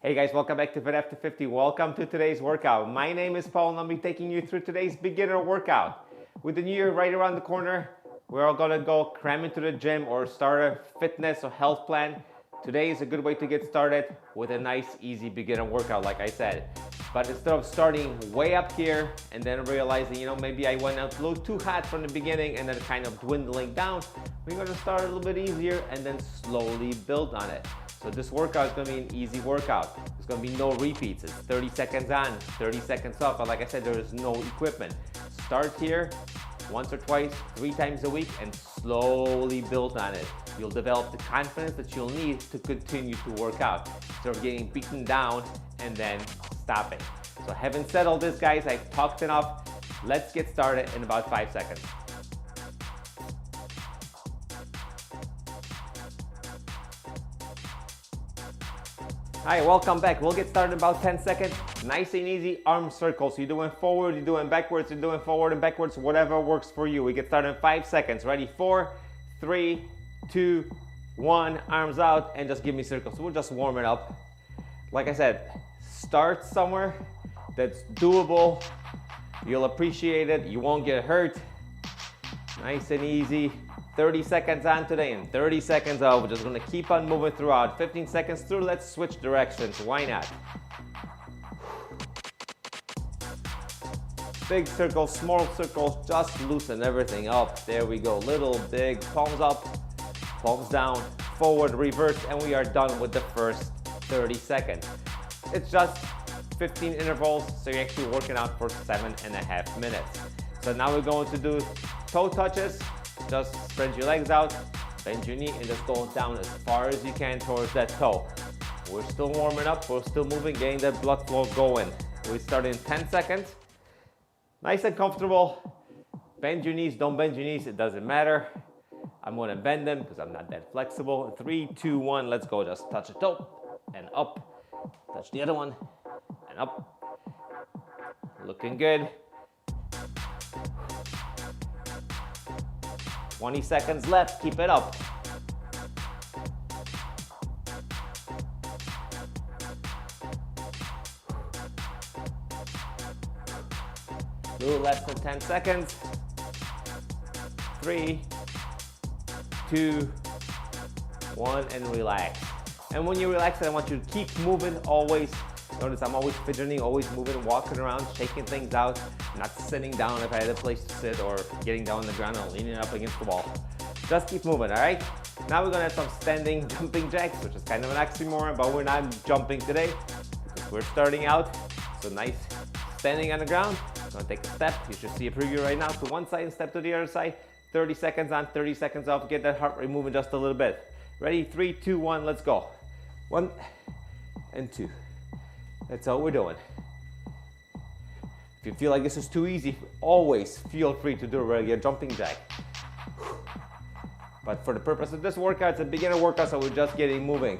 Hey guys, welcome back to Fit After 50. Welcome to today's workout. My name is Paul and I'll be taking you through today's beginner workout. With the new year right around the corner, we're all gonna go cram into the gym or start a fitness or health plan. Today is a good way to get started with a nice, easy beginner workout, like I said. But instead of starting way up here and then realizing, maybe I went out a little too hot from the beginning and then kind of dwindling down, we're gonna start a little bit easier and then slowly build on it. So this workout is going to be an easy workout. There's going to be no repeats. It's 30 seconds on, 30 seconds off. But like I said, there is no equipment. Start here once or twice, 3 times a week, and slowly build on it. You'll develop the confidence that you'll need to continue to work out instead of getting beaten down and then stopping. So having said all this, guys, I've talked enough. Let's get started in about 5 seconds. Hi, welcome back. We'll get started in about 10 seconds. Nice and easy arm circles. You're doing forward, you're doing backwards, you're doing forward and backwards, whatever works for you. We get started in 5 seconds. Ready? 4, 3, 2, 1. Arms out and just give me circles. We'll just warm it up. Like I said, start somewhere that's doable. You'll appreciate it. You won't get hurt. Nice and easy. 30 seconds on today and 30 seconds off. We're just gonna keep on moving throughout. 15 seconds through, let's switch directions. Why not? Big circles, small circles, just loosen everything up. There we go. Little, big, palms up, palms down, forward, reverse, and we are done with the first 30 seconds. It's just 15 intervals, so you're actually working out for 7.5 minutes. So now we're going to do toe touches. Just spread your legs out, bend your knee, and just go down as far as you can towards that toe. We're still warming up, we're still moving, getting that blood flow going. We start in 10 seconds. Nice and comfortable. Bend your knees, don't bend your knees, it doesn't matter. I'm gonna bend them because I'm not that flexible. 3, 2, 1, let's go. Just touch a toe and up. Touch the other one and up. Looking good. 20 seconds left, keep it up. A little less than 10 seconds. 3, 2, 1, and relax. And when you relax, I want you to keep moving always. Notice I'm always fidgeting, always moving, walking around, shaking things out, not sitting down if I had a place to sit or getting down on the ground and leaning up against the wall. Just keep moving, all right? Now we're gonna have some standing jumping jacks, which is kind of an oxymoron, but we're not jumping today because we're starting out. So nice standing on the ground. Gonna take a step. You should see a preview right now to one side and step to the other side. 30 seconds on, 30 seconds off. Get that heart rate moving just a little bit. Ready? 3, 2, 1, let's go. 1 and 2. That's all we're doing. If you feel like this is too easy, always feel free to do a regular jumping jack. But for the purpose of this workout, it's a beginner workout, so we're just getting moving.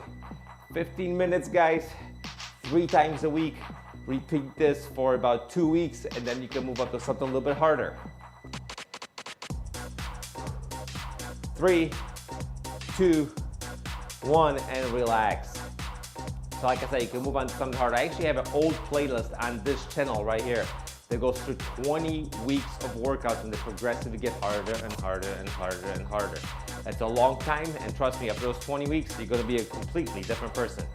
15 minutes, guys, 3 times a week. Repeat this for about 2 weeks, and then you can move up to something a little bit harder. 3, 2, 1, and relax. So like I said, you can move on to something harder. I actually have an old playlist on this channel right here that goes through 20 weeks of workouts and they progressively get harder and harder and harder and harder. That's a long time, and trust me, after those 20 weeks, you're gonna be a completely different person.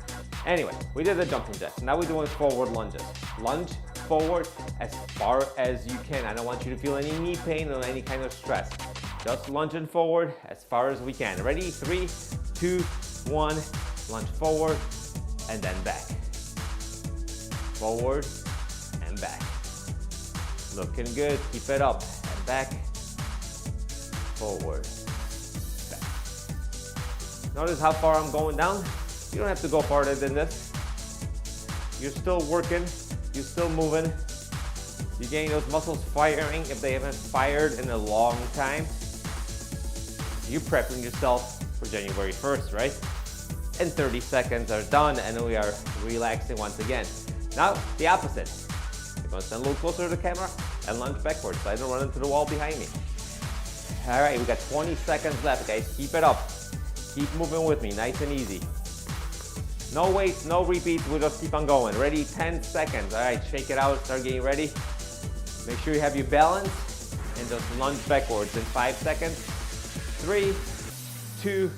Anyway, we did the jumping jacks. Now we're doing forward lunges. Lunge forward as far as you can. I don't want you to feel any knee pain or any kind of stress. Just lunging forward as far as we can. Ready? 3, 2, 1, lunge forward, and then back. Forward and back. Looking good, keep it up. And back, forward, back. Notice how far I'm going down? You don't have to go farther than this. You're still working, you're still moving. You're getting those muscles firing if they haven't fired in a long time. You're prepping yourself for January 1st, right? And 30 seconds are done and we are relaxing once again. Now, the opposite. You're gonna stand a little closer to the camera and lunge backwards so I don't run into the wall behind me. All right, we got 20 seconds left, guys. Keep it up. Keep moving with me, nice and easy. No weights, no repeats, we'll just keep on going. Ready, 10 seconds. All right, shake it out, start getting ready. Make sure you have your balance and just lunge backwards in 5 seconds. 3, 2,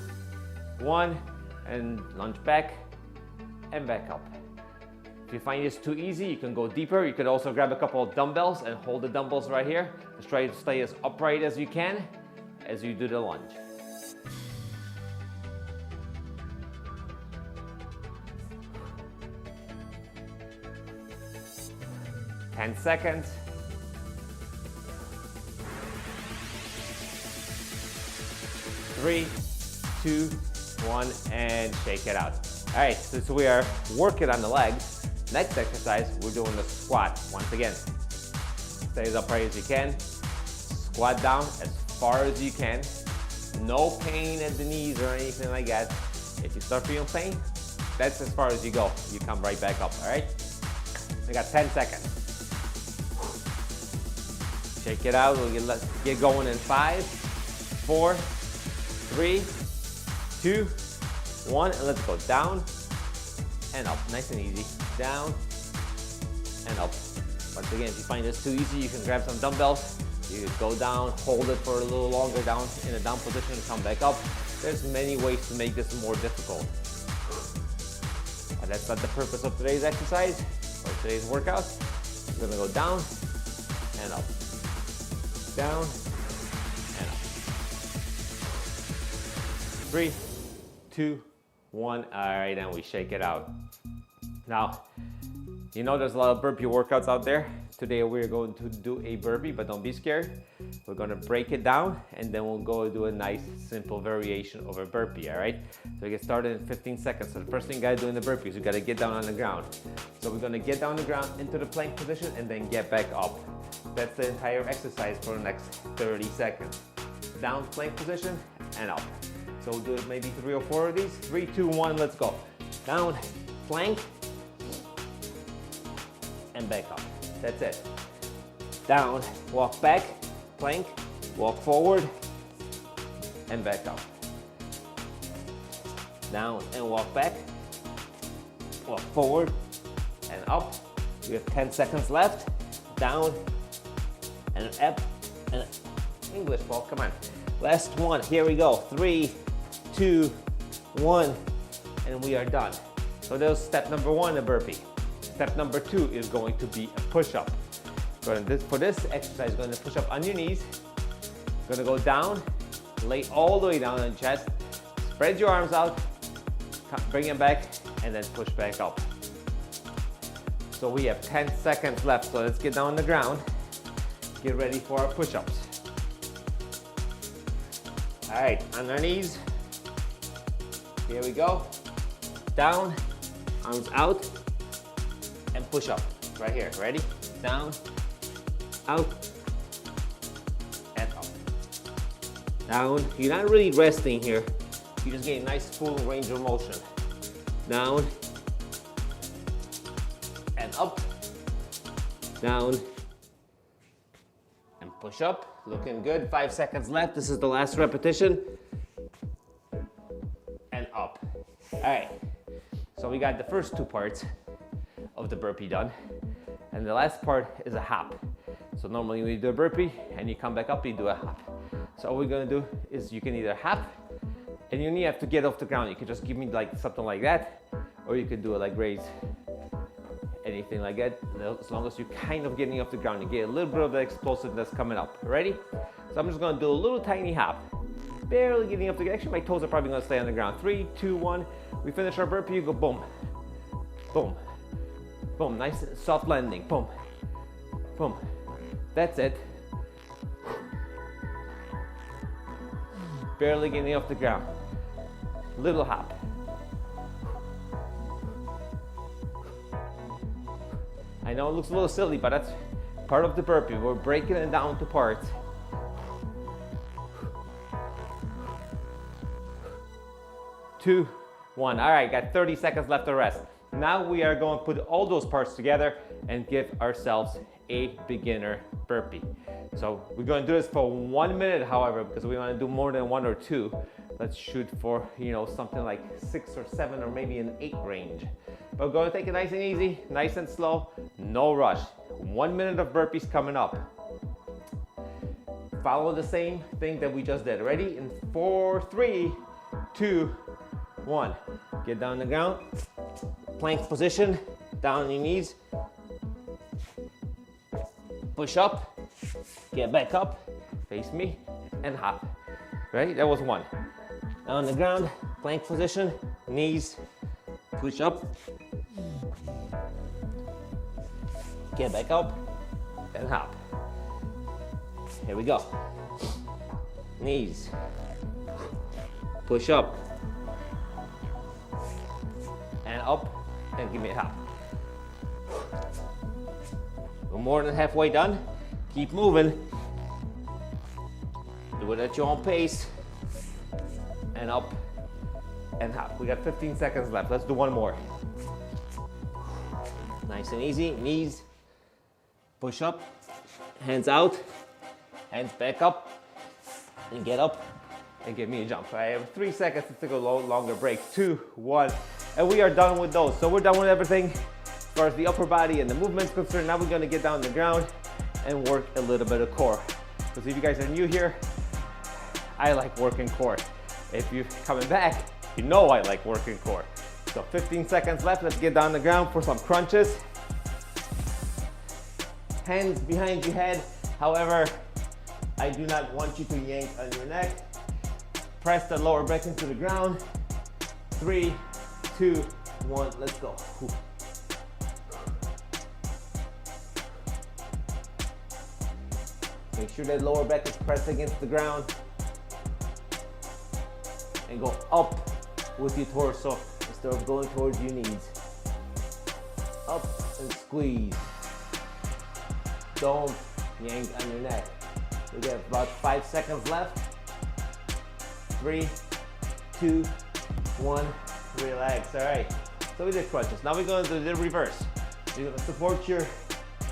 1, and lunge back and back up. If you find this too easy, you can go deeper. You could also grab a couple of dumbbells and hold the dumbbells right here. Just try to stay as upright as you can as you do the lunge. Ten seconds. 3, 2, 1, and shake it out. All right, since we are working on the legs, next exercise, we're doing the squat. Once again, stay as upright as you can. Squat down as far as you can. No pain at the knees or anything like that. If you start feeling pain, that's as far as you go. You come right back up, all right? We got 10 seconds. Shake it out. We'll get going in 5, 4, 3, 2, 1, and let's go down and up. Nice and easy. Down and up. Once again, if you find this too easy, you can grab some dumbbells. You go down, hold it for a little longer down in a down position, come back up. There's many ways to make this more difficult. But that's not the purpose of today's exercise or today's workout. We're gonna go down and up. Down and up. 3, 2, 1. All right, and we shake it out. Now, you know there's a lot of burpee workouts out there. Today we're going to do a burpee, but don't be scared. We're gonna break it down and then we'll go do a nice simple variation of a burpee, all right? So we get started in 15 seconds. So the first thing you gotta do in the burpee is you gotta get down on the ground. So we're gonna get down on the ground into the plank position and then get back up. That's the entire exercise for the next 30 seconds. Down, plank position, and up. So we'll do maybe 3 or 4 of these. 3, 2, 1, let's go. Down, plank, and back up. That's it. Down, walk back, plank, walk forward, and back up. Down and walk back, walk forward, and up. We have 10 seconds left. Down, and up, and English ball, come on. Last one, here we go. 3, 2, 1, and we are done. So that was step number 1, the burpee. Step number 2 is going to be a push-up. For this exercise, going to push up on your knees. Going to go down, lay all the way down on the chest, spread your arms out, bring it back, and then push back up. So we have 10 seconds left, so let's get down on the ground. Get ready for our push-ups. All right, on our knees. Here we go. Down, arms out, and push up. Right here, ready? Down, out, and up. Down, you're not really resting here. You just get a nice full range of motion. Down, and up, down, and push up. Looking good, 5 seconds left. This is the last repetition. And up. All right, so we got the first 2 parts of the burpee done. And the last part is a hop. So normally when you do a burpee and you come back up, you do a hop. So all we're gonna do is you can either hop and you only have to get off the ground. You can just give me like something like that, or you could do a leg raise, anything like that. As long as you're kind of getting off the ground, you get a little bit of the explosiveness coming up. Ready? So I'm just gonna do a little tiny hop. Barely getting up the ground. Actually, my toes are probably gonna stay on the ground. 3, 2, 1. We finish our burpee, you go boom, boom, boom. Nice soft landing, boom, boom. That's it. Barely getting off the ground. Little hop. I know it looks a little silly, but that's part of the burpee. We're breaking it down to parts. 2, 1. All right, got 30 seconds left to rest. Now we are going to put all those parts together and give ourselves a beginner burpee. So we're going to do this for 1 minute, however, because we want to do more than 1 or 2. let's shoot for, something like 6 or 7 or maybe an 8 range. But we're gonna take it nice and easy, nice and slow, no rush. 1 minute of burpees coming up. Follow the same thing that we just did. Ready? In 4, 3, 2, 1. Get down on the ground, plank position, down on your knees. Push up, get back up, face me, and hop. Ready? That was 1. Down on the ground, plank position, knees, push up, get back up, and hop. Here we go. Knees, push up, and up, and give me a hop. We're more than halfway done. Keep moving. Do it at your own pace. And up and hop. We got 15 seconds left. Let's do one more. Nice and easy. Knees, push up, hands out, hands back up, and get up and give me a jump. I have 3 seconds to take a longer break. 2, 1, and we are done with those. So we're done with everything as far as the upper body and the movement's concerned. Now we're gonna get down on the ground and work a little bit of core. Because if you guys are new here, I like working core. If you're coming back, you know I like working core. So 15 seconds left. Let's get down on the ground for some crunches. Hands behind your head. However, I do not want you to yank on your neck. Press the lower back into the ground. 3, 2, 1, let's go. Make sure that lower back is pressed against the ground. And go up with your torso instead of going towards your knees. Up and squeeze. Don't yank on your neck. We got about 5 seconds left. 3, 2, 1, relax. All right, so we did crunches. Now we're gonna do the reverse. You're gonna support your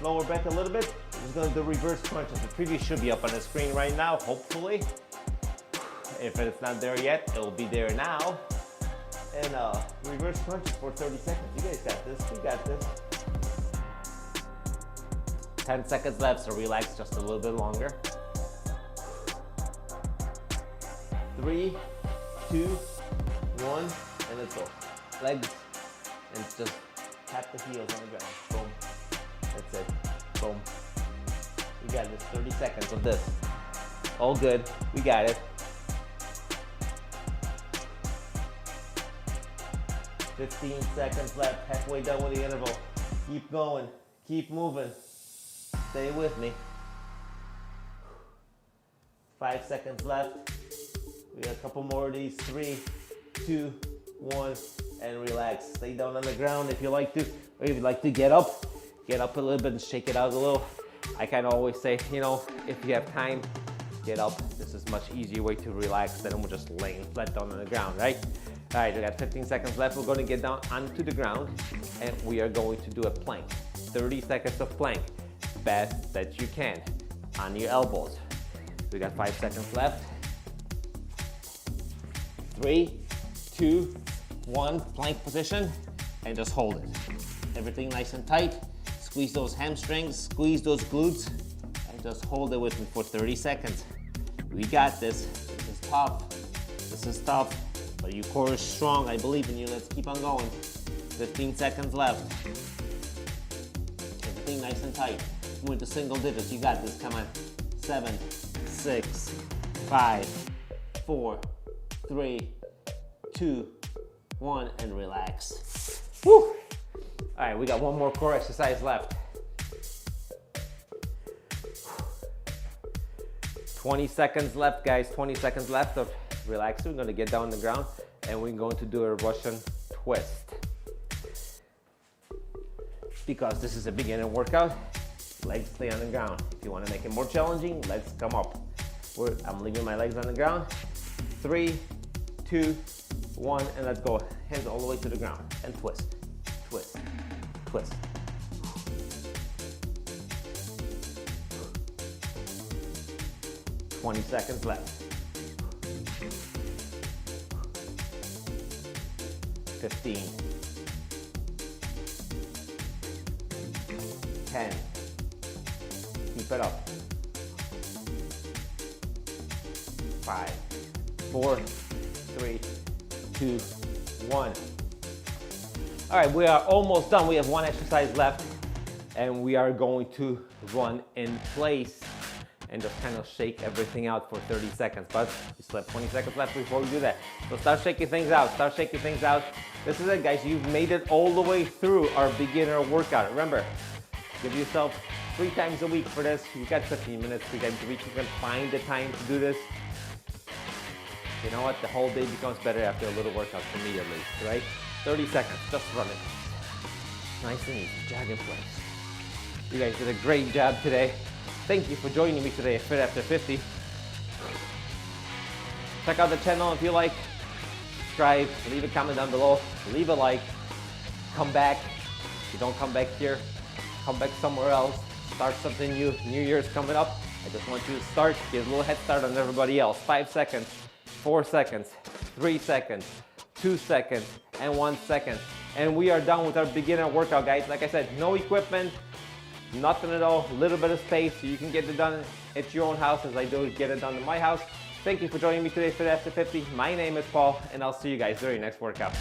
lower back a little bit. We're just gonna do reverse crunches. The preview should be up on the screen right now, hopefully. If it's not there yet, it will be there now. And reverse crunches for 30 seconds. You guys got this, you got this. 10 seconds left, so relax just a little bit longer. 3, 2, 1, and let's go. Legs, and just tap the heels on the ground. Boom. That's it. Boom. We got this. 30 seconds of this. All good. We got it. 15 seconds left. Halfway done with the interval. Keep going. Keep moving. Stay with me. 5 seconds left. We got a couple more of these. 3, 2, 1, and relax. Stay down on the ground if you like to, or if you like to get up a little bit and shake it out a little. I kind of always say, if you have time, get up. This is a much easier way to relax than we're just laying flat down on the ground, right? All right, we got 15 seconds left. We're going to get down onto the ground, and we are going to do a plank. 30 seconds of plank, best that you can, on your elbows. We got 5 seconds left. 3, 2, 1, plank position, and just hold it. Everything nice and tight. Squeeze those hamstrings, squeeze those glutes, and just hold it with me for 30 seconds. We got this. This is tough. This is tough, but your core is strong. I believe in you. Let's keep on going. 15 seconds left. Everything nice and tight. Move to single digits. You got this. Come on. 7, 6, 5, 4, 3, 2, 1, and relax. Woo! All right, we got one more core exercise left. 20 seconds left, guys. 20 seconds left of relaxing. We're gonna get down on the ground and we're going to do a Russian twist. Because this is a beginner workout, legs stay on the ground. If you wanna make it more challenging, legs come up. I'm leaving my legs on the ground. 3, 2, 1, and let's go. Hands all the way to the ground and twist, twist, twist. ...20 seconds left. 15, 10, keep it up, 5, 4, 3, 2, 1. All right, we are almost done. We have one exercise left, and we are going to run in place and just kind of shake everything out for 30 seconds. But we still have 20 seconds left before we do that. So start shaking things out, start shaking things out. This is it, guys. You've made it all the way through our beginner workout. Remember, give yourself 3 times a week for this. You got 15 minutes, 3 times a week. You can find the time to do this. You know what? The whole day becomes better after a little workout, for me at least, right? 30 seconds, just run it. Nice and easy, jog in place. You guys did a great job today. Thank you for joining me today at Fit After 50. Check out the channel if you like. Subscribe, leave a comment down below, leave a like. Come back. If you don't come back here, come back somewhere else. Start something new. New Year's coming up. I just want you to start, get a little head start on everybody else. 5 seconds, 4 seconds, 3 seconds, 2 seconds, and 1 second. And we are done with our beginner workout, guys. Like I said, no equipment, nothing at all, a little bit of space so you can get it done at your own house as I do get it done in my house. Thank you for joining me today for Fit After 50. My name is Paul, and I'll see you guys during your next workout.